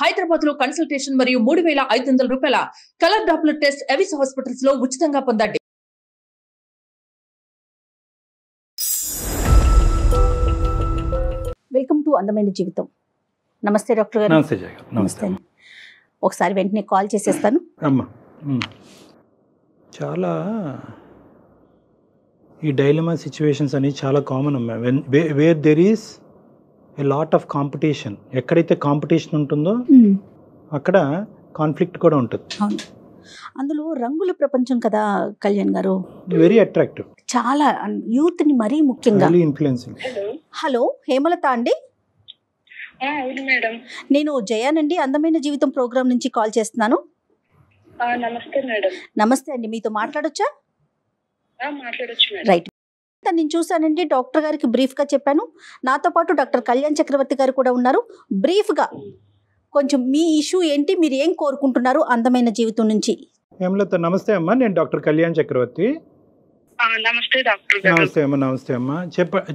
హైదరాబాద్ లో కన్సల్టేషన్ మరియు 3,500 రూపాయల colour Doppler test Avis hospitals లో ఉచితంగా పొందండి. వెల్కమ్ టు అందమైన జీవితం. నమస్తే డాక్టర్ గారు. నమస్తే జయ గారు. నమస్తే. ఒకసారి వెంటనే కాల్ చేసేస్తాను. అమ్మా చాలా ఈ డైలమా సిచ్యువేషన్స్ అనేవి చాలా కామన్ అమ్మా. Where there is a lot of competition. ఎక్కడైతే కాంపిటీషన్ ఉంటుందో అక్కడ కాన్ఫ్లిక్ట్ కూడా ఉంటుంది. అందులో రంగుల ప్రపంచం కదా కళ్యాణ్ గారు, వెరీ అట్రాక్టివ్, చాలా యూత్ ని మరీ ముఖ్యంగా ఇన్ఫ్లుయెన్సింగ్. హలో హేమలత అండి? మేడం, నేను జయానండి, అందమైన జీవితం ప్రోగ్రామ్ నుంచి కాల్ చేస్తున్నాను. నమస్తే మేడం. నమస్తే అండి, మీతో మాట్లాడొచ్చా? మాట్లాడొచ్చు మేడం. రైట్, నేను చూసానండి, డాక్టర్ గారికి బ్రీఫ్ గా చెప్పాను. నాతో పాటు డాక్టర్ కళ్యాణ్ చక్రవర్తి గారు కూడా ఉన్నారు. బ్రీఫ్ గా కొంచెం మీ ఇష్యూ ఏంటి, మీరు ఏం కోరుకుంటున్నారు అందమైన జీవితం నుంచి? హేమలత నమస్తే అమ్మా, నేను డాక్టర్ కళ్యాణ్ చక్రవర్తి. నమస్తే డాక్టర్. నమస్తే అమ్మా. నమస్తే అమ్మా.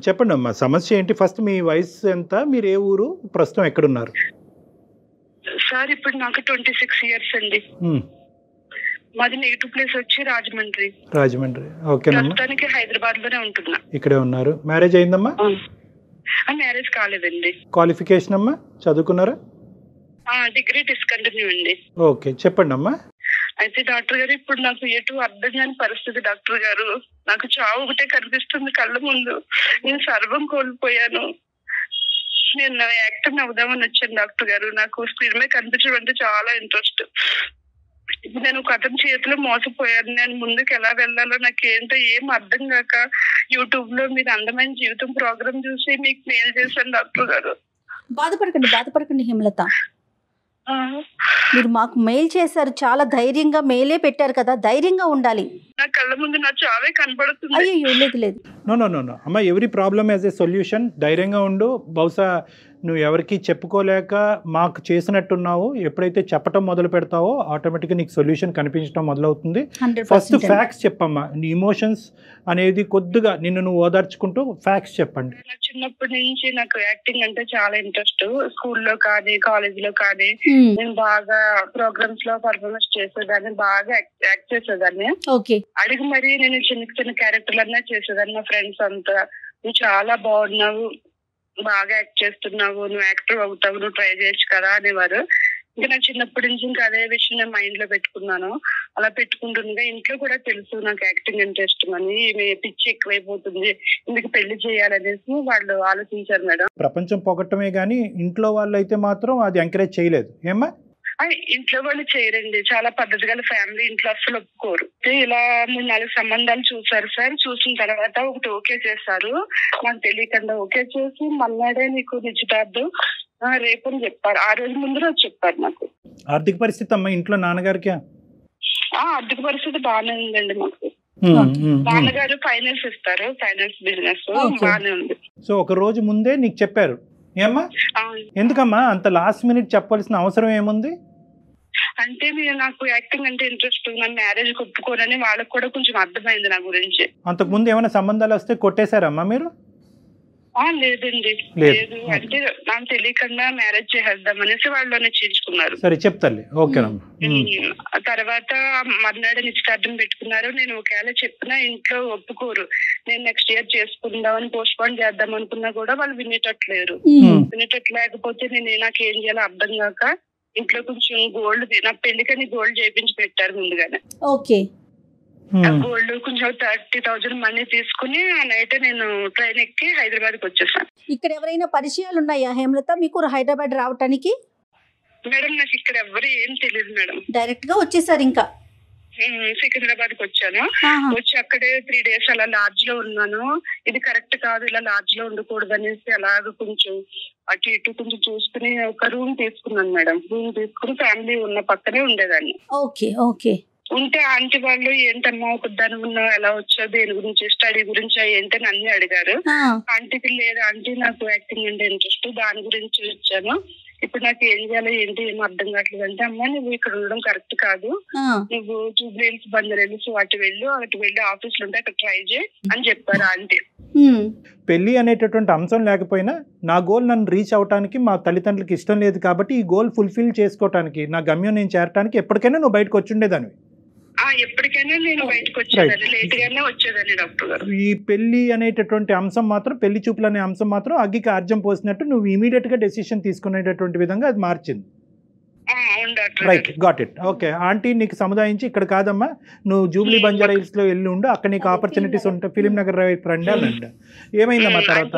చెప్పండి అమ్మా, సమస్య ఏంటి? ఫస్ట్ మీ వయసు ఎంత, మీరు ఏ ఊరు, ప్రస్తుతం ఎక్కడున్నారు? సార్ ఇప్పుడు నాకు 26 ఇయర్స్ అండి. మాది నెగిటివ్ ప్లేస్ వచ్చి రాజమండ్రి. రాజమండ్రి, ఓకేనమ్మా. ప్రస్తుతానికి హైదరాబాద్ లోనే ఉంటున్నా. ఇక్కడే ఉన్నారు. మ్యారేజ్ అయిందమ్మా? మ్యారేజ్ కాలేదండి. క్వాలిఫికేషన్ అమ్మా, చదువుకున్నారా? డిగ్రీ డిస్కంటిన్యూ అండి. ఓకే, చెప్పండి అమ్మా. అయితే డాక్టర్ గారు, ఇప్పుడు నాకు ఎటు అర్థం కాని పరిస్థితి డాక్టర్ గారు. నాకు చావు ఒకటే కనిపిస్తుంది కళ్ళ ముందు. నేను సర్వం కోల్పోయాను. నేను యాక్టర్ అవుదామని వచ్చాను డాక్టర్ గారు. నాకు స్క్రీన్ మీద కనిపించడం అంటే చాలా ఇంట్రెస్ట్. ఇప్పుడు నేను ఒక అతని చేతిలో మోసపోయాను. నేను ముందుకు ఎలా వెళ్ళాలో నాకు ఏంటో ఏం అర్థం కాక యూట్యూబ్ లో మీరు అందమైన జీవితం ప్రోగ్రామ్ చూసి మీకు మెయిల్ చేశాను డాక్టర్ గారు. బాధపడకండి హేమలత, మీరు మాకు మెయిల్ చేశారు, చాలా ధైర్యంగా మెయిలే పెట్టారు కదా, ధైర్యంగా ఉండాలి. నా కళ్ళ ముందు నా చావే కనబడుతుంది. అయ్యో లేదు. నో అమ్మ, every problem as a solution. ధైర్యంగా ఉండు. బహుశా నువ్వు ఎవరికి చెప్పుకోలేక మాకు చేసినట్టున్నావు. ఎప్పుడైతే చెప్పటం మొదలు పెడతావో ఆటోమేటిక్గా నీకు సొల్యూషన్ కనిపించడం మొదలవుతుంది. ఫస్ట్ ఫ్యాక్ట్స్ చెప్పమ్మా. నీ ఇమోషన్స్ అనేది కొద్దిగా నిన్ను నువ్వు ఓదార్చుకుంటూ ఫ్యాక్ట్స్ చెప్పండి. చిన్నప్పటి నుంచి నాకు యాక్టింగ్ అంటే చాలా ఇంట్రెస్ట్. స్కూల్లో కానీ కాలేజ్ లో కానీ నేను బాగా ప్రోగ్రామ్స్ లో పర్ఫార్మెన్స్ చేసేదాన్ని, బాగా యాక్ట్ చేసేదాన్ని. అడిగి మరి నేను చిన్న క్యారెక్టర్లు అన్నా చేసేదాన్ని. మా ఫ్రెండ్స్ అంతా నువ్వు చాలా బాగున్నావు, బాగా యాక్ట్ చేస్తున్నావు, నువ్వు యాక్టర్ అవుతావు, నువ్వు ట్రై చేయొచ్చు కదా అనేవారు. ఇంకా నాకు చిన్నప్పటి నుంచి ఇంకా అదే విషయం నేను మైండ్ లో పెట్టుకున్నాను. అలా పెట్టుకుంటుండగా ఇంట్లో కూడా తెలుసు నాకు యాక్టింగ్ అంటే ఇష్టం అని. పిచ్చి ఎక్కువైపోతుంది, ఇందుకు పెళ్లి చేయాలనేసి వాళ్ళు ఆలోచించారు మేడం. ప్రపంచం పొగట్టమే గానీ ఇంట్లో వాళ్ళు అయితే మాత్రం అది ఎంకరేజ్ చేయలేదు ఏమ్మా? ఇంట్లో వాళ్ళు చేయరండి, చాలా పద్ధతిగా ఫ్యామిలీ. ఇంట్లో అసలు ఒప్పుకోరు. ఇలా 3-4 సంబంధాలు చూసారు సార్. చూసిన తర్వాత ఒకటి ఓకే చేశారు, నాకు తెలియకుండా ఓకే చేసి మన్నాడే నీకు నిశ్చితార్థం రేపు అని చెప్పారు. ఆ రోజు ముందు రోజు చెప్పారు నాకు. ఆర్థిక పరిస్థితి అమ్మా ఇంట్లో నాన్నగారికి? ఆర్థిక పరిస్థితి బాగానే ఉందండి మాకు. నాన్నగారు ఫైనాన్స్ ఇస్తారు, ఫైనాన్స్ బిజినెస్ బాగానే ఉంది. సో ఒక రోజు ముందే నీకు చెప్పారు ఏమ్మా? ఎందుకమ్మా అంత లాస్ట్ మినిట్ చెప్పాల్సిన అవసరం ఏముంది? అంటే మీరు నాకు యాక్టింగ్ అంటే ఇంట్రెస్ట్, నా మ్యారేజ్ ఒప్పుకోనని వాళ్ళకి కూడా కొంచెం అర్థమైంది నా గురించి. అంతకు ముందు ఏమైనా సంబంధాలు వస్తే కొట్టేశారమ్మా మీరు? లేదండి, లేదు. అంటే నాకు తెలియకుండా మ్యారేజ్ చేసేద్దాం అనేసి వాళ్ళు నిశ్చయించుకున్నారు. సరే చెప్తాను, ఓకేనమ్మా. తర్వాత మర్నాడు నిశ్చితార్థం పెట్టుకున్నారు. నేను ఒకవేళ చెప్పినా ఇంట్లో ఒప్పుకోరు. నేను నెక్స్ట్ ఇయర్ చేసుకుందామని పోస్ట్ పోన్ చేద్దాం అనుకున్నా కూడా వాళ్ళు వినేటట్లేరు. వినేటట్లేకపోతే నేను నాకు ఏం చేయాలో అర్థం కాక ఇంట్లో కొంచెం గోల్డ్, నా పెళ్లికని గోల్డ్ చేయించి పెట్టారు ముందుగానే. గోల్డ్ కొంచెం 30,000 మనీ తీసుకుని ఆ నైట్ నేను ట్రైన్ ఎక్కి హైదరాబాద్ కి వచ్చేసాను. ఇక్కడ ఎవరైనా పరిచయాలు ఉన్నాయా హేమలత మీకు హైదరాబాద్ రావటానికి? మేడం నాకు ఇక్కడ ఎవరు ఏం తెలియదు మేడం. డైరెక్ట్ గా వచ్చేసారు. ఇంకా సికింద్రాబాద్ కి వచ్చాను. వచ్చి అక్కడే 3 days అలా లాడ్జ్ లో ఉన్నాను. ఇది కరెక్ట్ కాదు, ఇలా లాడ్జ్ లో ఉండకూడదు అనేసి అలాగ కొంచెం అటు ఇటు కొంచెం చూసుకుని ఒక రూమ్ తీసుకున్నాను మేడం. రూమ్ తీసుకుని ఫ్యామిలీ ఉన్న పక్కనే ఉండేదాన్ని. ఉంటే ఆంటీ వాళ్ళు ఏంటమ్మా ఒకదాని ఉన్నావు, ఎలా వచ్చావు, దేని గురించి, స్టడీ గురించి ఏంటని అన్ని అడిగారు. ఆంటీకి లేదు ఆంటీ నాకు యాక్టింగ్ అంటే ఇంట్రెస్ట్, దాని గురించి వచ్చాను. ఇప్పుడు నాకు ఏం చేయాలో ఏంటి ఏమో అర్థం కావట్లేదు అంటే, అమ్మ నువ్వు ఇక్కడ ఉండడం కరెక్ట్ కాదు, నువ్వు జూబ్లీహిల్స్ బంజారాహిల్స్ అటు వెళ్ళి ఆఫీసులు ఉంటే అక్కడ ట్రై చేయి అని చెప్పారు ఆంటీ. పెళ్లి అనేటటువంటి అంశం లేకపోయినా నా గోల్ నన్ను రీచ్ అవడానికి మా తల్లిదండ్రులకి ఇష్టం లేదు కాబట్టి ఈ గోల్ ఫుల్ఫిల్ చేసుకోవడానికి నా గమ్యం నేను చేరడానికి ఎప్పటికైనా నువ్వు బయటకు వచ్చి ఉండేదాన్ని. ఎప్పటికైనా నేను బయటకు వచ్చేదాన్ని, లేట్ గానే వచ్చేదాన్ని డాక్టర్ గారు. ఈ పెళ్లి అనేటటువంటి అంశం మాత్రం, పెళ్లి చూపులు అనే అంశం మాత్రం అగ్గికి ఆర్జం పోసినట్టు నువ్వు ఇమీడియట్ గా డెసిషన్ తీసుకునేటటువంటి విధంగా అది మార్చింది. Right, got it. Okay, aunty నీకు సముదాయించి ఇక్కడ కాదమ్మా నువ్వు జూబ్లీ బంజారాహిల్స్ లో వెళ్ళి ఉండు, అక్కడ నీకు ఆపర్చునిటీస్ ఉంటాయి, ఫిలిం నగర్ రండి అనంట. ఏమైందమ్మా తర్వాత?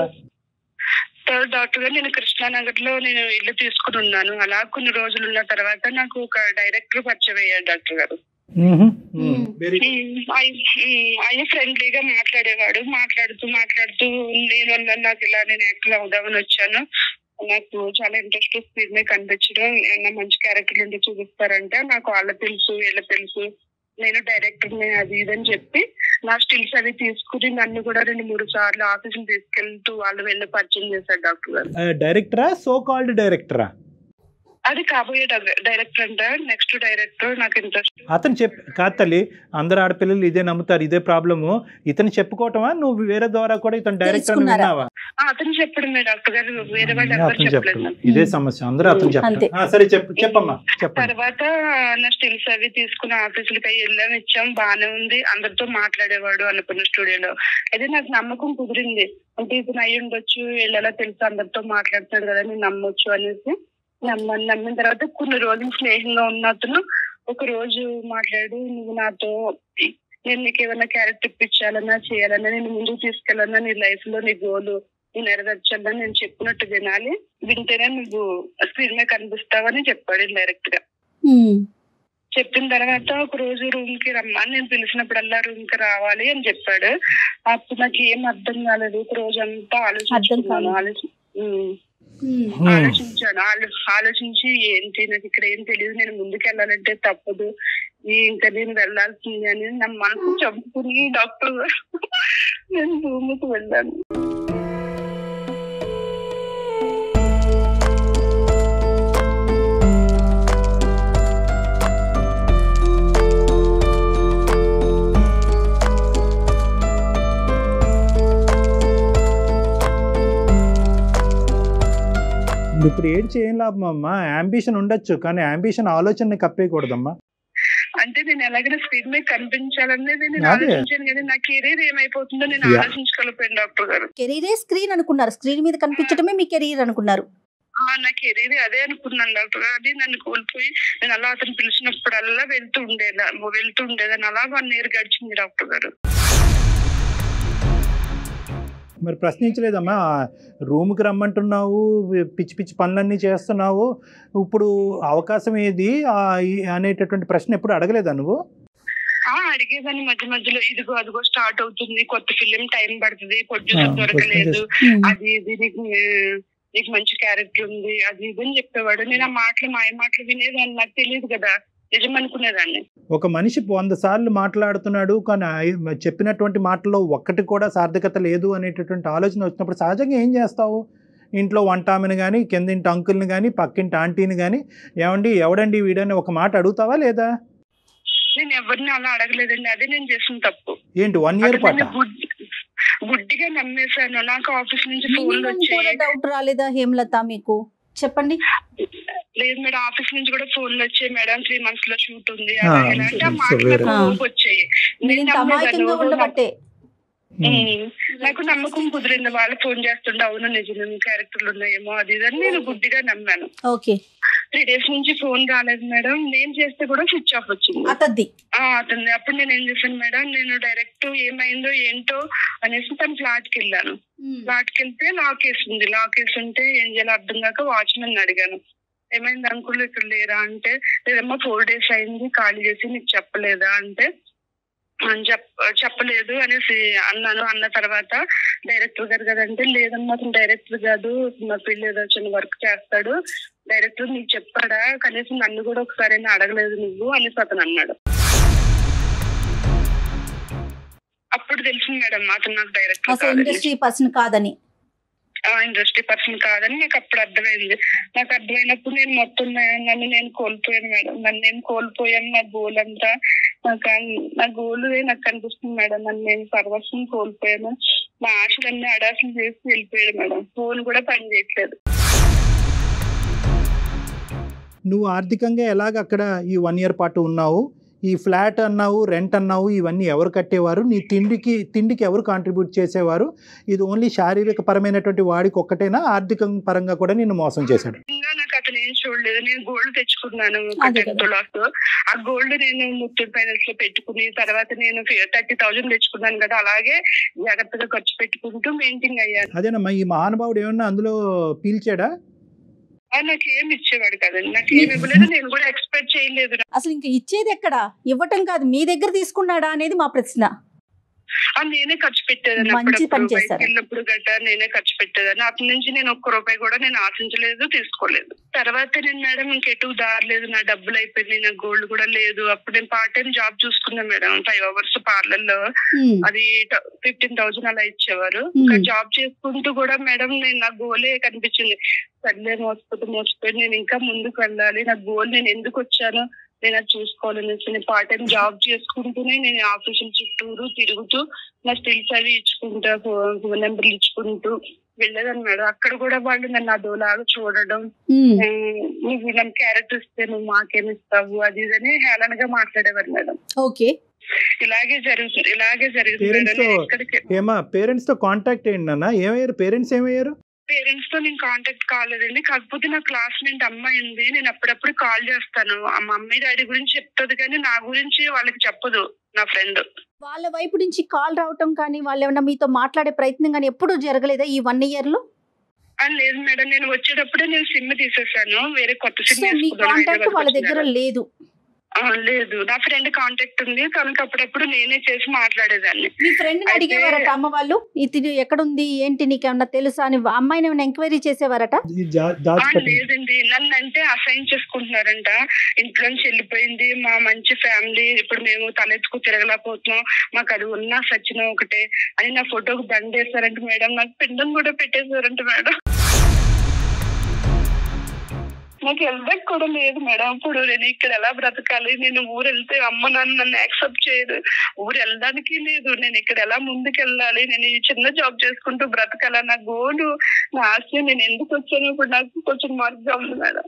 డాక్టర్ గారు నేను కృష్ణానగర్ లో నేను ఇల్లు తీసుకుని ఉన్నాను. అలా కొన్ని రోజులు ఉన్న తర్వాత నాకు ఒక డైరెక్టర్ పరిచయం అయ్యాడు డాక్టర్ గారు. ఆయన ఫ్రెండ్లీగా మాట్లాడేవాడు. మాట్లాడుతూ నేను నాకు ఇలా నేను యాక్టర్ అవుదామని వచ్చాను, నాకు చాలా ఇంట్రెస్ట్ స్క్రీన్ మీద కనిపించడం, ఏమన్నా మంచి క్యారెక్టర్లు ఉంటే చూపిస్తారంటే నాకు వాళ్ళ తెలుసు వీళ్ళ తెలుసు, నేను డైరెక్టర్ అది ఇదని చెప్పి నా స్టిల్స్ అవి తీసుకుని నన్ను కూడా 2-3 సార్లు ఆఫీసులు తీసుకెళ్తూ వాళ్ళు వెళ్ళి పరిచయం చేశారు డాక్టర్ గారు. డైరెక్టరా, సో కాల్డ్ డైరెక్టరా? అది కాబోయే డైరెక్టర్ అంట, నెక్స్ట్ డైరెక్టర్. నాకు ఇంట్రెస్ట్. అతను కాదు తల్లి, అందరు ఆడపిల్లలు ఇదే నమ్ముతారు, ఇదే ప్రాబ్లము. ఇతను చెప్పుకోవటమా నువ్వు వేరే ద్వారా కూడా ఇతను డైరెక్టర్ విన్నావా? అతను చెప్పడమే డాక్టర్ గారు, వేరే వాళ్ళు ఎవరు చెప్పలేదు. ఇదే సమస్య, అందరూ అతను చెప్తారు. సరే చెప్పమ్మా. తర్వాత నా స్టిల్స్ అవి తీసుకుని ఆఫీసులకి వెళ్ళాం, ఇచ్చాం, బాగానే ఉంది, అందరితో మాట్లాడేవాడు అనుకున్న స్టూడియోలో. అయితే నాకు నమ్మకం కుదిరింది, అంటే ఇతను అయ్యి ఉండొచ్చు, వీళ్ళలా తెలుసు అందరితో మాట్లాడుతున్నాడు కదా నేను నమ్మొచ్చు అనేసి నమ్మిన తర్వాత కొన్ని రోజులు స్నేహంగా ఉన్న అతను ఒక రోజు మాట్లాడు, నువ్వు నాతో నేను నీకు ఏమైనా క్యారెక్టర్ ఇప్పించాలన్నా చేయాలన్నా నేను ముందుకు తీసుకెళ్ళాలన్నా నీ లైఫ్ లో నీ గోలు నేను నెరవేర్చాలన్నా నేను చెప్పినట్టు వినాలి, వింటేనే నువ్వు స్క్రీన్ మీద కనిపిస్తావని చెప్పాడు డైరెక్ట్ గా. చెప్పిన తర్వాత ఒక రోజు రూమ్ కి రమ్మని నేను పిలిచినప్పుడల్లా రూమ్ కి రావాలి అని చెప్పాడు. అప్పుడు నాకు ఏం అర్థం కాలేదు, ఒక రోజు అంతా ఆలోచించి ఏంటి నాకు ఇక్కడ ఏం తెలియదు, నేను ముందుకు వెళ్ళాలంటే తప్పదు, ఇంకా నేను వెళ్ళాల్సింది అని నా మనసు చంపుకుని డాక్టర్ నేను రూమ్కి వెళ్ళాను. ఇప్పుడు ఏం చేయం లాభం అమ్మా, అంబిషన్ ఉండొచ్చు కానీ అంబిషన్ ఆలోచన కప్పేయకూడదమ్మా. అంటే నేను ఎలాగైనా స్క్రీన్ మీద కనిపించాలనేది నేను ఆలోచించాను కానీ నా కెరీర్ ఏమైపోతుందో నేను ఆలోచించగలిపోయాను డాక్టర్ గారు. కెరీరే స్క్రీన్ అనుకున్నారు, స్క్రీన్ మీద కనిపించడమే మీ కెరీర్ అనుకున్నారు. నా కెరీర్ అదే అనుకున్నాను డాక్టర్ గారు. అది నన్ను కోల్పోయి నేను అలా అతను పిలిచినప్పుడల్లా వెళ్తూ ఉండేదాన్ని. అలా 1 year గడిచింది డాక్టర్ గారు. మరి ప్రశ్నించలేదమ్మా, రూమ్కి రమ్మంటున్నావు, పిచ్చి పిచ్చి పనులన్నీ చేస్తున్నావు, ఇప్పుడు అవకాశం ఏది అనేటటువంటి ప్రశ్న ఎప్పుడు అడగలేదా నువ్వు? అడిగేదాన్ని మధ్యలో, ఇదిగో అదిగో స్టార్ట్ అవుతుంది, కొత్త ఫిలిం టైం పడుతుంది, ప్రొడ్యూసర్ దొరకలేదు, అది ఇది నీకు మంచి క్యారెక్టర్ ఉంది అది ఇది అని చెప్పేవాడు. నేను ఆ మాటలు వినేదాన్ని, నాకు తెలియదు కదా నిజం అనుకునేదాన్ని. ఒక మనిషి 100 సార్లు మాట్లాడుతున్నాడు కానీ చెప్పినటువంటి మాటల్లో ఒక్కటి కూడా సార్థకత లేదు అనేటటువంటి ఆలోచన వచ్చినప్పుడు సహజంగా ఏం చేస్తావు? ఇంట్లో వంటామిని కానీ, కిందింటి అంకుల్ని కానీ, పక్కింటి ఆంటీని కానీ, ఎవడండి వీడని ఒక మాట అడుగుతావా లేదా? నేను ఎవరిని అలా అడగలేదండి, అదే నేను చేసిన తప్పు. ఏంటి 1 year పాటు గుడ్డిగా నమ్మేశాను. నాకు ఆఫీస్ నుంచి ఫోన్లు వచ్చాయి. డౌట్ రాలేదా హేమలత మీకు? చెప్పండి. లేదు మేడం, ఆఫీస్ నుంచి కూడా ఫోన్లు వచ్చాయి, మేడం 3 months లో షూట్ ఉంది అంటే మాటలు వచ్చాయి. నాకు నమ్మకం కుదిరింది, వాళ్ళు ఫోన్ చేస్తుండే అవును నిజమే క్యారెక్టర్లు ఉన్నాయేమో అది ఇదని నేను గుడ్డిగా నమ్మాను. 3 days నుంచి ఫోన్ రాలేదు మేడం, నేను చేస్తే కూడా స్విచ్ ఆఫ్ వచ్చింది అతన్ని. అప్పుడు నేను ఏం చేశాను మేడం, నేను డైరెక్ట్ ఏమైందో ఏంటో అనేసి తన ఫ్లాట్ కి వెళ్ళాను. ఫ్లాట్ కి వెళ్తే లాక్ వేసి ఉంటే ఏం చేయాలో అర్థం కాక వాచ్మెన్ అడిగాను, ఏమైంది అంకుల్ ఇక్కడ లేరా అంటే, లేదమ్మా 4 days అయింది ఖాళీ చేసి నీకు చెప్పలేదా అంటే, చెప్పలేదు అనేసి అన్నాను. అన్న తర్వాత డైరెక్టర్ గారు కదంటే, లేదమ్మా అతను డైరెక్టర్ కాదు, మా పిల్ల ఏదో చిన్న వర్క్ చేస్తాడు, డైరెక్టర్ నీకు చెప్పాడా, కనీసం నన్ను కూడా ఒకసారి అడగలేదు నువ్వు అనేసి అతను అన్నాడు. అప్పుడు తెలిసింది మేడం అతను నాకు డైరెక్టర్ ఇండస్ట్రీ పర్సన్ కాదని. ఇండస్ట్రీ పర్సన్ కాదని నాకు అప్పుడు అర్థమైంది. నాకు అర్థమైనప్పుడు నేను మొత్తం నన్ను నేను కోల్పోయాను మేడం. నన్ను నేను కోల్పోయాను. నా గోల్ అంతా నా గోల్ నాకు కనిపిస్తుంది మేడం. నన్ను నేను సర్వస్వం కోల్పోయాను. నా ఆశలన్నీ అడాసలు చేసి వెళ్ళిపోయాడు మేడం. ఫోన్ కూడా పని చేయట్లేదు. నువ్వు ఆర్థికంగా ఎలాగ అక్కడ ఈ 1 year పాటు ఉన్నావు? ఈ ఫ్లాట్ అన్నావు, రెంట్ అన్నావు, ఇవన్నీ ఎవరు కట్టేవారు? నీ తిండికి ఎవరు కాంట్రిబ్యూట్ చేసేవారు? ఇది ఓన్లీ శారీరక పరమైనటువంటి వాడికి ఒక్కటేనా, ఆర్థిక పరంగా కూడా నిన్ను మోసం చేశాడు? ఇంకా నాకు అతను ఏం చూడలేదు. నేను గోల్డ్ తెచ్చుకున్నాను 10 tulas. ఆ గోల్డ్ నేను ముత్తూట్ ఫైనాన్స్ లో పెట్టుకుని తర్వాత నేను 30,000 తెచ్చుకున్నాను కదా, అలాగే జాగ్రత్తగా ఖర్చు పెట్టుకుంటూ మెయింటైన్ అయ్యాను. అదేనమ్మా, ఈ మహానుభావుడు ఏమన్నా అందులో పీల్చాడా? నాకు ఏమి ఇచ్చేవాడు కదండి. నాకు ఏమి ఇవ్వలేదు. నేను కూడా ఎక్స్పెక్ట్ చేయలేదు. అసలు ఇంకా ఇచ్చేది ఎక్కడ, ఇవ్వటం కాదు, మీ దగ్గర తీసుకున్నాడా అనేది మా ప్రశ్న. నేనే ఖర్చు పెట్టేదాన్ని. వెళ్ళినప్పుడు గట్రా నేనే ఖర్చు పెట్టేదాన్ని. అప్పటి నుంచి నేను ఒక్క రూపాయి కూడా నేను ఆశించలేదు, తీసుకోలేదు. తర్వాత నేను మేడం ఇంకెటు దారలేదు. నా డబ్బులు అయిపోయింది, నా గోల్డ్ కూడా లేదు. అప్పుడు నేను పార్ట్ టైం జాబ్ చూసుకున్నా మేడం. 5 hours పార్లర్ లో. అది 15,000 అలా ఇచ్చేవారు. జాబ్ చేసుకుంటూ కూడా మేడం నా గోలే కనిపించింది. సర్లే మోసపోయి నేను ఇంకా ముందుకు వెళ్ళాలి. నా గోల్ నేను ఎందుకు వచ్చాను నేను అది చూసుకోవాలనేసి నేను పార్ట్ టైం జాబ్ చేసుకుంటూనే నేను ఆఫీసుల చుట్టూరు తిరుగుతూ నా స్టిల్స్ అవి ఇచ్చుకుంటా, ఫోన్ నెంబర్లు ఇచ్చుకుంటూ వెళ్ళేదాన్ని మేడం. అక్కడ కూడా వాళ్ళు నన్ను అదోలాగా చూడడం, నువ్వు నన్ను క్యారెక్టర్ ఇస్తే నువ్వు మాకేమి ఇస్తావు అది ఇదని హేళనగా మాట్లాడేవారు మేడం. ఓకే, ఇలాగే జరుగుతుంది. పేరెంట్స్ తో కాంటాక్ట్ ఏంటి అన్న? ఏమయ్యారు పేరెంట్స్? పేరెంట్స్ తో నేను కాంటాక్ట్ కాలేదండి. కాకపోతే నా క్లాస్మేట్ అమ్మాయి ఉంది. నేను అప్పుడప్పుడు కాల్ చేస్తాను. ఆ మమ్మీ డాడీ గురించి చెప్తుంది కానీ నా గురించి వాళ్ళకి చెప్పదు. నా ఫ్రెండ్ వాళ్ళ వైపు నుంచి కాల్ రావటం కానీ వాళ్ళు ఏమన్నా మీతో మాట్లాడే ప్రయత్నం కానీ ఎప్పుడు జరగలేదా ఈ 1 year లో? లేదు మేడం, నేను వచ్చేటప్పుడే నేను సిమ్ తీసేసాను. వేరే కొత్త సిమ్ వాళ్ళ దగ్గర లేదు. లేదు, నా ఫ్రెండ్ కాంటాక్ట్ ఉంది. తనకి అప్పుడప్పుడు నేనే చేసి మాట్లాడేదాన్ని. మీ ఫ్రెండ్ అడిగేవారట అమ్మ వాళ్ళు, ఇది ఎక్కడుంది ఏంటి నీకేమన్నా తెలుసా అని అమ్మాయిని ఏమైనా ఎంక్వైరీ చేసేవారట? లేదండి, నన్ను అంటే అసైన్ చేసుకుంటున్నారంట. ఇంట్లోంచి వెళ్ళిపోయింది మా మంచి ఫ్యామిలీ, ఇప్పుడు మేము తలెత్తుకు తిరగలేకపోతున్నాం, మాకు అది ఉన్నా సచిన ఒకటే అని నా ఫోటోకి దండేశారంట మేడం. నాకు పిండం కూడా పెట్టేశారంట మేడం. నాకు వెళ్ళడానికి కూడా లేదు మేడం. ఇప్పుడు నేను ఇక్కడ ఎలా బ్రతకాలి? నేను ఊరు వెళ్తే అమ్మ నాన్న నన్ను యాక్సెప్ట్ చేయదు. ఊరు వెళ్ళడానికి లేదు. నేను ఇక్కడ ఎలా ముందుకు వెళ్ళాలి? నేను ఈ చిన్న జాబ్ చేసుకుంటూ బ్రతకాల? నా గోలు, నా ఆశయం, నేను ఎందుకు వచ్చాను ఇప్పుడు నాకు కొంచెం మార్పుగా ఉంది madam.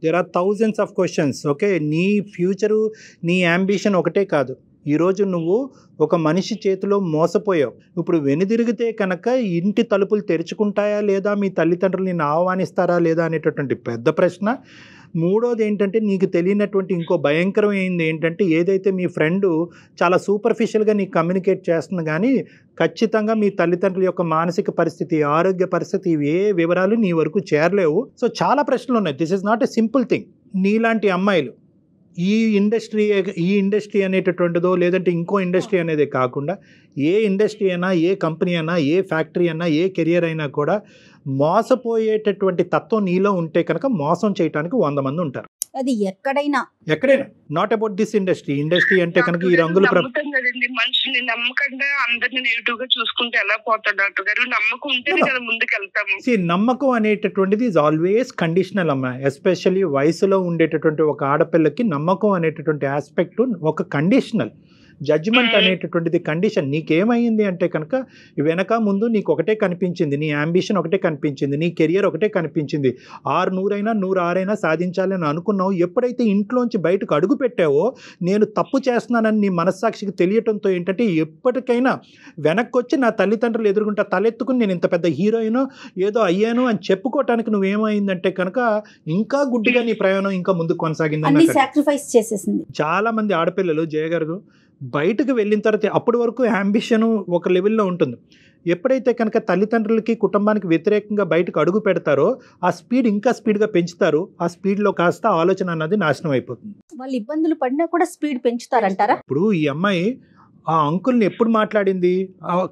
There are thousands of questions. Okay, నీ ఫ్యూచరు, నీ అంబిషన్ ఒకటే కాదు. ఈరోజు నువ్వు ఒక మనిషి చేతిలో మోసపోయావు. ఇప్పుడు వెనుదిరిగితే కనుక ఇంటి తలుపులు తెరుచుకుంటాయా లేదా, మీ తల్లిదండ్రులు నిన్ను ఆహ్వానిస్తారా లేదా అనేటటువంటి పెద్ద ప్రశ్న. మూడోది ఏంటంటే, నీకు తెలియనటువంటి ఇంకో భయంకరమైంది ఏంటంటే, ఏదైతే మీ ఫ్రెండు చాలా సూపర్ఫిషియల్గా నీకు కమ్యూనికేట్ చేస్తుంది కానీ ఖచ్చితంగా మీ తల్లిదండ్రుల యొక్క మానసిక పరిస్థితి, ఆరోగ్య పరిస్థితి, ఏ వివరాలు నీ వరకు చేరలేవు. సో చాలా ప్రశ్నలు ఉన్నాయి. This is not a simple thing. నీలాంటి అమ్మాయిలు ఈ ఇండస్ట్రీ అనేటటువంటిదో లేదంటే ఇంకో ఇండస్ట్రీ అనేదే కాకుండా ఏ ఇండస్ట్రీ అయినా, ఏ కంపెనీ అయినా, ఏ ఫ్యాక్టరీ అయినా, ఏ కెరియర్ అయినా కూడా మోసపోయేటటువంటి తత్వం నీలో ఉంటే కనుక మోసం చేయడానికి 100 మంది ఉంటారు. అది ఎక్కడైనా నాట్ అబౌట్ దిస్ ఇండస్ట్రీ అంటే కనుక ఈ రంగులు మనుషుల్ని నమ్మకంగా అందరిని నెగిటివ్ గా చూసుకుంటే ఎలా పోతాడు డాక్టర్ గారు? నమ్మకం ఉంటేనే కదా ముందుకు వెళ్తాము. నమ్మకం అనేటటువంటిది ఈజ్ ఆల్వేస్ కండిషనల్ అమ్మా. ఎస్పెషల్లీ వయసులో ఉండేటటువంటి ఒక ఆడపిల్లకి నమ్మకం అనేటటువంటి ఆస్పెక్ట్ ఒక కండిషనల్. జడ్జిమెంట్ అనేటటువంటిది కండిషన్. నీకేమైంది అంటే కనుక వెనక ముందు నీకు ఒకటే కనిపించింది, నీ అంబిషన్ ఒకటే కనిపించింది, నీ కెరియర్ ఒకటే కనిపించింది. 100 అయినా 106 అనుకున్నావు. అనుకున్నావు. ఎప్పుడైతే ఇంట్లోంచి బయటకు అడుగు పెట్టావో, నేను తప్పు చేస్తున్నానని నీ మనస్సాక్షికి తెలియటంతో ఏంటంటే ఎప్పటికైనా వెనక్కి వచ్చి నా తల్లిదండ్రులు ఎదుర్కొంటా తలెత్తుకుని నేను ఇంత పెద్ద హీరోయినో ఏదో అయ్యాను అని చెప్పుకోవటానికి నువ్వేమైందంటే కనుక ఇంకా గుడ్డిగా నీ ప్రయాణం ఇంకా ముందుకు కొనసాగింది. చాలా మంది ఆడపిల్లలు జయగారు బయటకు వెళ్ళిన తర్వాత అప్పటి వరకు అంబిషన్ ఒక లెవెల్లో ఉంటుంది. ఎప్పుడైతే కనుక తల్లిదండ్రులకి కుటుంబానికి వ్యతిరేకంగా బయటకు అడుగు పెడతారో ఆ స్పీడ్ ఇంకా స్పీడ్గా పెంచుతారు. ఆ స్పీడ్లో కాస్త ఆలోచన అన్నది నాశనం అయిపోతుంది. వాళ్ళు ఇబ్బందులు పడినా కూడా స్పీడ్ పెంచుతారంటారా? ఇప్పుడు ఈ అమ్మాయి ఆ అంకుల్ని ఎప్పుడు మాట్లాడింది?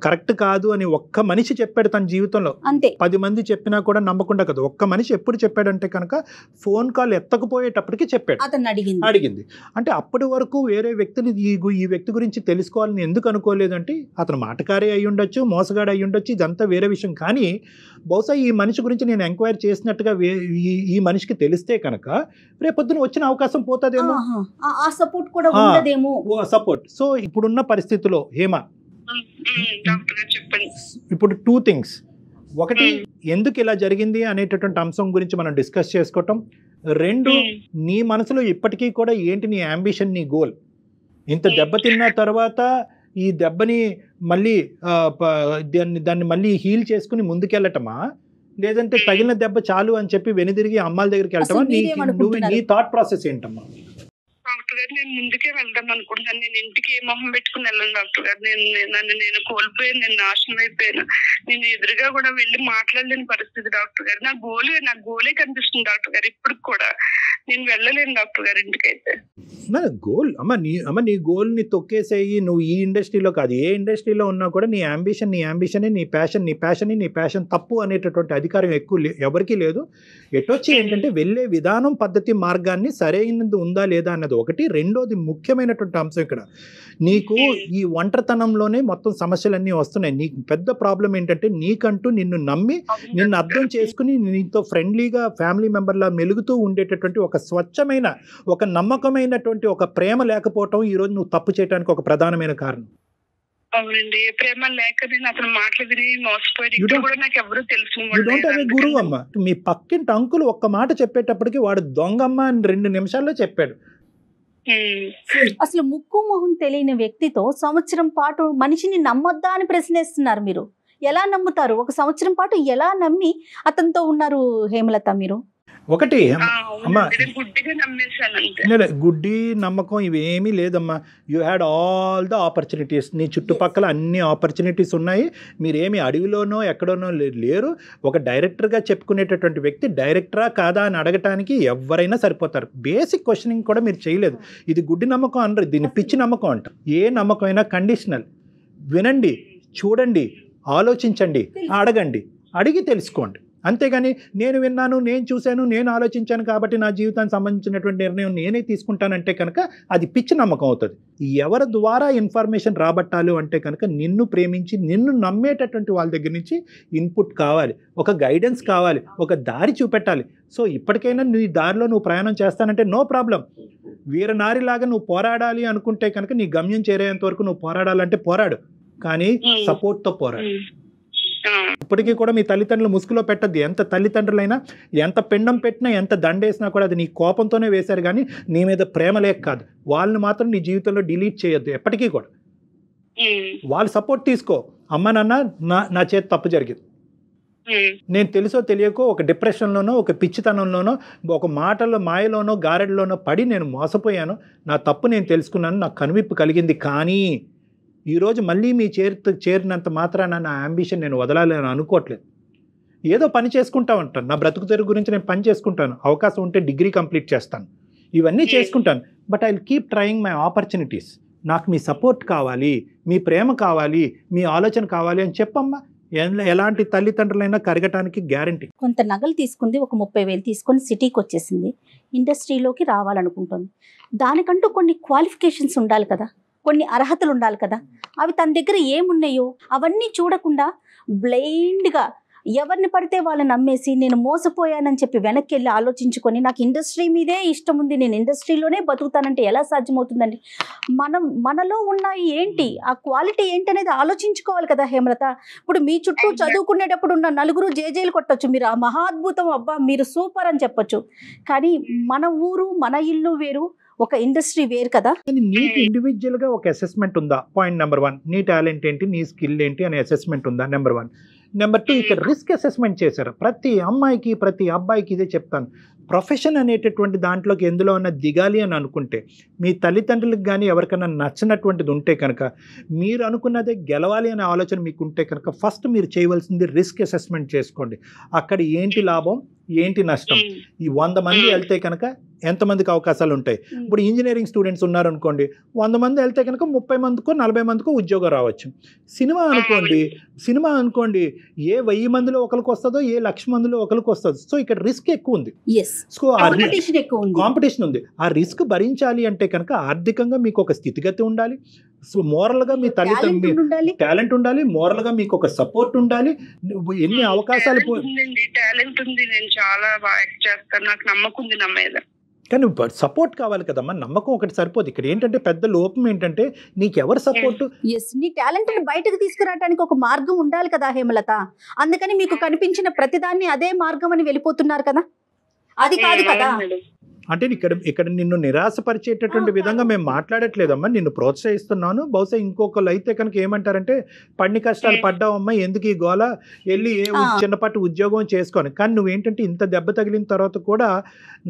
కరెక్ట్ కాదు అని ఒక్క మనిషి చెప్పాడు తన జీవితంలో. అంతే. 10 మంది చెప్పినా కూడా నమ్మకుండా కదా, ఒక్క మనిషి ఎప్పుడు చెప్పాడంటే కనుక ఫోన్ కాల్ ఎత్తకపోయేటప్పటికి చెప్పాడు. అతను అడిగింది అంటే అప్పటి వరకు వేరే వ్యక్తిని ఈ వ్యక్తి గురించి తెలుసుకోవాలని ఎందుకు అనుకోలేదంటే అతను మాటకారే అయి ఉండొచ్చు, మోసగాడు అయి ఉండొచ్చు, ఇదంతా వేరే విషయం. కానీ బహుశా ఈ మనిషి గురించి నేను ఎంక్వైరీ చేసినట్టుగా ఈ మనిషికి తెలిస్తే కనుక రేపొద్దున వచ్చిన అవకాశం పోతుందేమో, ఆ సపోర్ట్ కూడా ఉండదేమో. సపోర్ట్. సో ఇప్పుడున్న పరిస్థితిలో హేమ ఇప్పుడు 2 things. ఒకటి, ఎందుకు ఇలా జరిగింది అనేటటువంటి అంశం గురించి మనం డిస్కస్ చేసుకోవటం. 2, నీ మనసులో ఇప్పటికీ కూడా ఏంటి నీ అంబిషన్, నీ గోల్. ఇంత దెబ్బతిన్న తర్వాత ఈ దెబ్బని మళ్ళీ దాన్ని మళ్ళీ హీల్ చేసుకుని ముందుకెళ్ళటమా, లేదంటే తగిలిన దెబ్బ చాలు అని చెప్పి వెనుదిరిగి అమ్మాల దగ్గరికి వెళ్ళటమా? నీ థాట్ ప్రాసెస్ ఏంటమ్మా? డాక్టర్ గారు నేను ముందుకే వెళ్దాం అనుకుంటున్నాను. నేను ఇంటికి ఏ మొహం పెట్టుకుని వెళ్ళను డాక్టర్ గారు. నేను కోల్పోయాను, నేను నాశనం అయిపోయాను. నేను ఎదురుగా కూడా వెళ్ళి మాట్లాడలేని పరిస్థితి డాక్టర్ గారు. నా గోలే కనిపిస్తుంది డాక్టర్ గారు. ఇప్పుడు కూడా నేను వెళ్ళలేను డాక్టర్ గారు ఇంటికైతే. గోల్ నీ గోల్ని తొక్కేసేయి. నువ్వు ఈ ఇండస్ట్రీలో కాదు, ఏ ఇండస్ట్రీలో ఉన్నా కూడా నీ అంబిషనే నీ ప్యాషన్ తప్పు అనేటటువంటి అధికారం ఎవరికీ లేదు. ఎటొచ్చి ఏంటంటే వెళ్ళే విధానం, పద్ధతి, మార్గాన్ని సరైనది ఉందా లేదా అన్నది ఒకటి. రెండోది ముఖ్యమైనటువంటి అంశం ఇక్కడ, నీకు ఈ ఒంటరితనంలోనే మొత్తం సమస్యలన్నీ వస్తున్నాయి. నీకు పెద్ద ప్రాబ్లం ఏంటంటే నీకంటూ నిన్ను నమ్మి, నిన్ను అర్థం చేసుకుని, నీతో ఫ్రెండ్లీగా ఫ్యామిలీ మెంబర్లా మెలుగుతూ ఉండేటటువంటి ఒక స్వచ్ఛమైన, ఒక నమ్మకమైనటువంటి ఒక ప్రేమ లేకపోవటం ఈరోజు నువ్వు తప్పు చేయడానికి ఒక ప్రధానమైన కారణం. అవునండి, ప్రేమ లేక నేను అతను మాట్లాడి మోసపోయి కూడా నాకు ఎవరు తెలుసు. గురువు అమ్మ, మీ పక్కింటి అంకులు ఒక్క మాట చెప్పేటప్పటికి వాడు దొంగమ్మ అని 2 నిమిషాల్లో చెప్పాడు. అసలు ముక్కు మొహం తెలియని వ్యక్తితో సంవత్సరం పాటు మనిషిని నమ్మొద్దా అని ప్రశ్నిస్తున్నారు మీరు. ఎలా నమ్ముతారు? 1 సంవత్సరం పాటు ఎలా నమ్మి అతనితో ఉన్నారు హేమలత మీరు? ఒకటి అమ్మా, గుడ్డి నమ్మకం ఇవేమీ లేదమ్మా. You had all the opportunities. నీ చుట్టుపక్కల అన్ని ఆపర్చునిటీస్ ఉన్నాయి. మీరేమి అడవిలోనో ఎక్కడోనో లేరు. ఒక డైరెక్టర్గా చెప్పుకునేటటువంటి వ్యక్తి డైరెక్టరా కాదా అని అడగటానికి ఎవరైనా సరిపోతారు. బేసిక్ క్వశ్చనింగ్ కూడా మీరు చేయలేదు. ఇది గుడ్డి నమ్మకం అనరు, దీన్ని పిచ్చి నమ్మకం అంట. ఏ నమ్మకం అయినా కండిషనల్. వినండి, చూడండి, ఆలోచించండి, అడగండి, అడిగి తెలుసుకోండి. అంతేగాని నేను విన్నాను, నేను చూశాను, నేను ఆలోచించాను కాబట్టి నా జీవితానికి సంబంధించినటువంటి నిర్ణయం నేనే తీసుకుంటానంటే కనుక అది పిచ్చి నమ్మకం అవుతుంది. ఎవరి ద్వారా ఇన్ఫర్మేషన్ రాబట్టాలి అంటే కనుక నిన్ను ప్రేమించి నిన్ను నమ్మేటటువంటి వాళ్ళ దగ్గర నుంచి ఇన్పుట్ కావాలి, ఒక గైడెన్స్ కావాలి, ఒక దారి చూపెట్టాలి. సో ఇప్పటికైనా నీ దారిలో నువ్వు ప్రయాణం చేస్తానంటే నో ప్రాబ్లం. వీరనారిలాగా నువ్వు పోరాడాలి అనుకుంటే కనుక నీ గమ్యం చేరేంత వరకు నువ్వు పోరాడాలంటే పోరాడు, కానీ సపోర్ట్తో పోరాడు. ఇప్పటికీ కూడా మీ తల్లిదండ్రులు ముసుగులో పెట్టద్దు. ఎంత తల్లిదండ్రులైనా ఎంత పిండం పెట్టినా ఎంత దండేసినా కూడా అది నీ కోపంతోనే వేశారు, కానీ నీ మీద ప్రేమ లేక కాదు. వాళ్ళని మాత్రం నీ జీవితంలో డిలీట్ చేయొద్దు ఎప్పటికీ కూడా. వాళ్ళ సపోర్ట్ తీసుకో. అమ్మ నాన్న నా చేతి తప్పు జరిగింది, నేను తెలుసో తెలియకో ఒక డిప్రెషన్లోనో, ఒక పిచ్చితనంలోనో, ఒక మాటల్లో మాయలోనో, గారెడ్లోనో పడి నేను మోసపోయాను. నా తప్పు నేను తెలుసుకున్నాను, నాకు కనువిప్పు కలిగింది. కానీ ఈరోజు మళ్ళీ మీ చేరినంత మాత్రాన నా అంబిషన్ నేను వదలాలి అని అనుకోవట్లేదు. ఏదో పని చేసుకుంటా ఉంటాను, నా బ్రతుకు తెరుగు గురించి నేను పని చేసుకుంటాను, అవకాశం ఉంటే డిగ్రీ కంప్లీట్ చేస్తాను, ఇవన్నీ చేసుకుంటాను. But I will keep trying my opportunities. నాకు మీ సపోర్ట్ కావాలి, మీ ప్రేమ కావాలి, మీ ఆలోచన కావాలి అని చెప్పమ్మా. ఎలాంటి తల్లిదండ్రులైనా కరగటానికి గ్యారంటీ. కొంత నగలు తీసుకుంది, ఒక 30,000 తీసుకొని సిటీకి వచ్చేసింది, ఇండస్ట్రీలోకి రావాలనుకుంటుంది. దానికంటూ కొన్ని క్వాలిఫికేషన్స్ ఉండాలి కదా, కొన్ని అర్హతలు ఉండాలి కదా. అవి తన దగ్గర ఏమున్నాయో అవన్నీ చూడకుండా బ్లైండ్గా ఎవరిని పడితే వాళ్ళని నమ్మేసి నేను మోసపోయానని చెప్పి వెనక్కి వెళ్ళి ఆలోచించుకొని నాకు ఇండస్ట్రీ మీదే ఇష్టం ఉంది, నేను ఇండస్ట్రీలోనే బతుకుతానంటే ఎలా సాధ్యమవుతుందండి? మనలో ఉన్నాయి ఏంటి, ఆ క్వాలిటీ ఏంటి అనేది ఆలోచించుకోవాలి కదా హేమలత. ఇప్పుడు మీ చుట్టూ చదువుకునేటప్పుడు ఉన్న నలుగురు జేజేలు కొట్టచ్చు, మీరు ఆ మహాద్భుతం, అబ్బా మీరు సూపర్ అని చెప్పొచ్చు. కానీ మన ఊరు, మన ఇల్లు వేరు, ఒక ఇండస్ట్రీ వేరు కదా. నీకు ఇండివిజువల్ గా ఒక అసెస్మెంట్ ఉందా? పాయింట్ నెంబర్ 1, నీ టాలెంట్ ఏంటి, నీ స్కిల్ ఏంటి అనే అసెస్మెంట్ ఉందా? నెంబర్ 1. నెంబర్ 2, ఇక్కడ రిస్క్ అసెస్మెంట్ చేశారు. ప్రతి అమ్మాయికి, ప్రతి అబ్బాయికి ఇదే చెప్తాను. ప్రొఫెషన్ అనేటటువంటి దాంట్లోకి ఎందులో ఉన్న దిగాలి అని అనుకుంటే, మీ తల్లిదండ్రులకు కానీ ఎవరికైనా నచ్చినటువంటిది ఉంటే కనుక, మీరు అనుకున్నదే గెలవాలి అనే ఆలోచన మీకు ఉంటే కనుక ఫస్ట్ మీరు చేయవలసింది రిస్క్ అసెస్మెంట్ చేసుకోండి. అక్కడ ఏంటి లాభం, ఏంటి నష్టం, ఈ 100 మంది వెళ్తే కనుక ఎంతమందికి అవకాశాలు ఉంటాయి. ఇప్పుడు ఇంజనీరింగ్ స్టూడెంట్స్ ఉన్నారనుకోండి, 100 మంది వెళ్తే కనుక 30 మందికో 40 మందికో ఉద్యోగం రావచ్చు. సినిమా అనుకోండి ఏ 1000 మందిలో ఒకరికి వస్తుందో, ఏ 1,00,000 మందిలో ఒకరికి వస్తుందో. సో ఇక్కడ రిస్క్ ఎక్కువ ఉంది. సో కాంపిటీషన్ ఉంది. ఆ రిస్క్ భరించాలి అంటే కనుక ఆర్థికంగా మీకు ఒక స్థితిగతి ఉండాలి, సో మోరల్గా మీ తల్లిదండ్రులు టాలెంట్ ఉండాలి, మోరల్గా మీకు ఒక సపోర్ట్ ఉండాలి. ఎన్ని అవకాశాలు టాలెంట్ ఉంది, నేను చాలా బాగా యాక్ట్ చేస్తాను, నాకు నమ్మకం ఉంది నా మీద. కానీ సపోర్ట్ కావాలి కదమ్మా, నమ్మకం ఒకటి సరిపోదు. ఇక్కడ ఏంటంటే పెద్ద లోపం ఏంటంటే నీకెవరు సపోర్ట్. నీ టాలెంట్ బయటకు తీసుకురావడానికి ఒక మార్గం ఉండాలి కదా హేమలత. అందుకని మీకు కనిపించిన ప్రతిదాన్ని అదే మార్గం అని వెళ్ళిపోతున్నారు కదా, అది కాదు కదా. అంటే ఇక్కడ నిన్ను నిరాశపరిచేటటువంటి విధంగా మేము మాట్లాడట్లేదమ్మా, నిన్ను ప్రోత్సహిస్తున్నాను. బహుశా ఇంకొకళ్ళు అయితే కనుక ఏమంటారంటే పన్ని కష్టాలు పడ్డావమ్మా, ఎందుకు ఈ గోల, వెళ్ళి చిన్నపాటి ఉద్యోగం చేసుకొని. కానీ నువ్వేంటంటే ఇంత దెబ్బ తగిలిన తర్వాత కూడా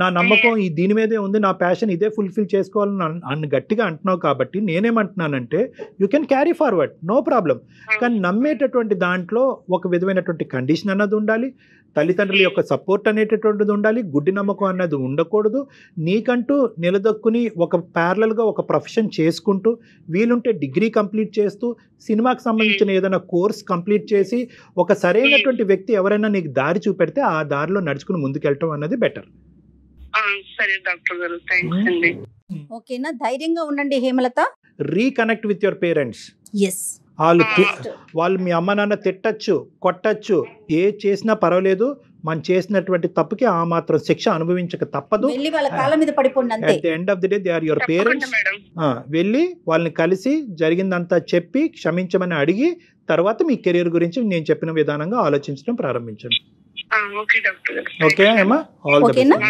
నా నమ్మకం దీని మీదే ఉంది, నా ప్యాషన్ ఇదే ఫుల్ఫిల్ చేసుకోవాలని అన్ని గట్టిగా అంటున్నావు. కాబట్టి నేనేమంటున్నానంటే you can carry forward, no problem. కానీ నమ్మేటటువంటి దాంట్లో ఒక విధమైనటువంటి కండిషన్ అన్నది ఉండాలి, తల్లిదండ్రుల యొక్క సపోర్ట్ అనేటటువంటిది ఉండాలి, గుడ్డి నమ్మకం అన్నది ఉండకూడదు. నీకంటూ నిలదొక్కుని ఒక ప్యారలల్గా ఒక ప్రొఫెషన్ చేసుకుంటూ, వీలుంటే డిగ్రీ కంప్లీట్ చేస్తూ, సినిమాకి సంబంధించిన ఏదైనా కోర్స్ కంప్లీట్ చేసి ఒక సరైనటువంటి వ్యక్తి ఎవరైనా నీకు దారి చూపెడితే ఆ దారిలో నడుచుకుని ముందుకెళ్ళటం అన్నది బెటర్. సరే డాక్టర్ గారు, థాంక్స్ అండి. ఓకేనా, ధైర్యంగా ఉండండి Hemalatha. Reconnect with your parents. వాళ్ళు మీ అమ్మ నాన్న తిట్టచ్చు, కొట్టచ్చు, ఏ చేసినా పర్వాలేదు, మనం చేసినటువంటి తప్పుకి ఆ మాత్రం శిక్ష అనుభవించక తప్పదు. At the end of the day they are your parents. వెళ్ళి వాళ్ళని కలిసి జరిగిందంతా చెప్పి క్షమించమని అడిగి తర్వాత మీ కెరీర్ గురించి నేను చెప్పిన విధానంగా ఆలోచించడం ప్రారంభించండి. ఓకే అమ్మా, all the best.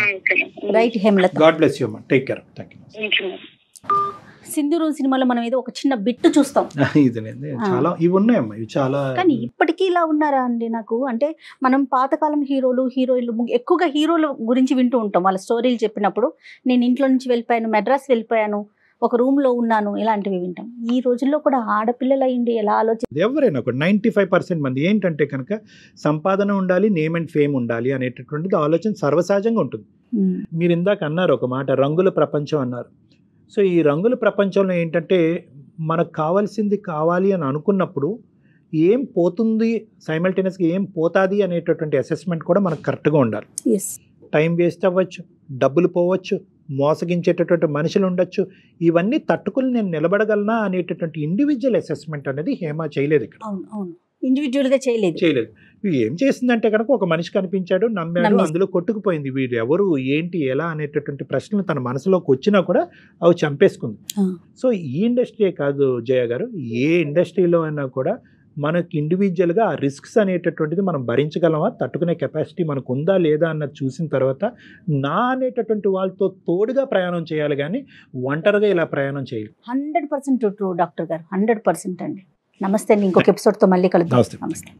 Right Hemalatha, God bless you అమ్మా, టేక్ కేర్. థాంక్యూ. సింధూరం సినిమాలో మనం ఏదో ఒక చిన్న బిట్టు చూస్తాం, చాలా ఇవి ఉన్నాయమ్మా, ఇవి చాలా. కానీ ఇప్పటికీ ఇలా ఉన్నారా అండి నాకు అంటే, మనం పాతకాలం హీరోయిన్లు ఎక్కువగా హీరోల గురించి వింటూ ఉంటాం. వాళ్ళ స్టోరీలు చెప్పినప్పుడు నేను ఇంట్లో నుంచి వెళ్ళిపోయాను, మెడ్రాస్ వెళ్ళిపోయాను, ఒక రూమ్ లో ఉన్నాను, ఇలాంటివి వింటాం. ఈ రోజుల్లో కూడా ఆడపిల్లలు అయ్యింది ఎలా ఆలోచన, ఎవరైనా ఒక 95% మంది ఏంటంటే కనుక సంపాదన ఉండాలి, నేమ్ అండ్ ఫేమ్ ఉండాలి అనేటటువంటిది ఆలోచన సర్వసహజంగా ఉంటుంది. మీరు ఇందాక అన్నారు ఒక మాట, రంగుల ప్రపంచం అన్నారు. సో ఈ రంగుల ప్రపంచంలో ఏంటంటే మనకు కావాల్సింది కావాలి అని అనుకున్నప్పుడు ఏం పోతుంది, సైమల్టేనియస్గా ఏం పోతుంది అనేటటువంటి అసెస్మెంట్ కూడా మనకు కరెక్ట్గా ఉండాలి. టైం వేస్ట్ అవ్వచ్చు, డబ్బులు పోవచ్చు, మోసగించేటటువంటి మనుషులు ఉండొచ్చు, ఇవన్నీ తట్టుకుని నేను నిలబడగలనా అనేటటువంటి ఇండివిజువల్ అసెస్మెంట్ అనేది హేమ చేయలేదు. ఇక్కడ ఇండివిజువల్గా చేయలేదు. ఏం చేసిందంటే కనుక ఒక మనిషి కనిపించాడు, నమ్మాడు, అందులో కొట్టుకుపోయింది. వీడు ఎవరు, ఏంటి, ఎలా అనేటటువంటి ప్రశ్నలు తన మనసులోకి వచ్చినా కూడా అవి చంపేసుకుంది. సో ఈ ఇండస్ట్రీయే కాదు జయ గారు, ఏ ఇండస్ట్రీలో అయినా కూడా మనకి ఇండివిజువల్గా ఆ రిస్క్స్ అనేటటువంటిది మనం భరించగలమా, తట్టుకునే కెపాసిటీ మనకు ఉందా లేదా అన్నది చూసిన తర్వాత నా అనేటటువంటి వాళ్ళతో తోడుగా ప్రయాణం చేయాలి, కానీ ఒంటరిగా ఇలా ప్రయాణం చేయాలి. 100% ట్రూ డాక్టర్ గారు, 100% అండి. నమస్తే అండి, ఇంకొక ఎపిసోడ్తో మళ్ళీ కలుద్దాం. నమస్తే.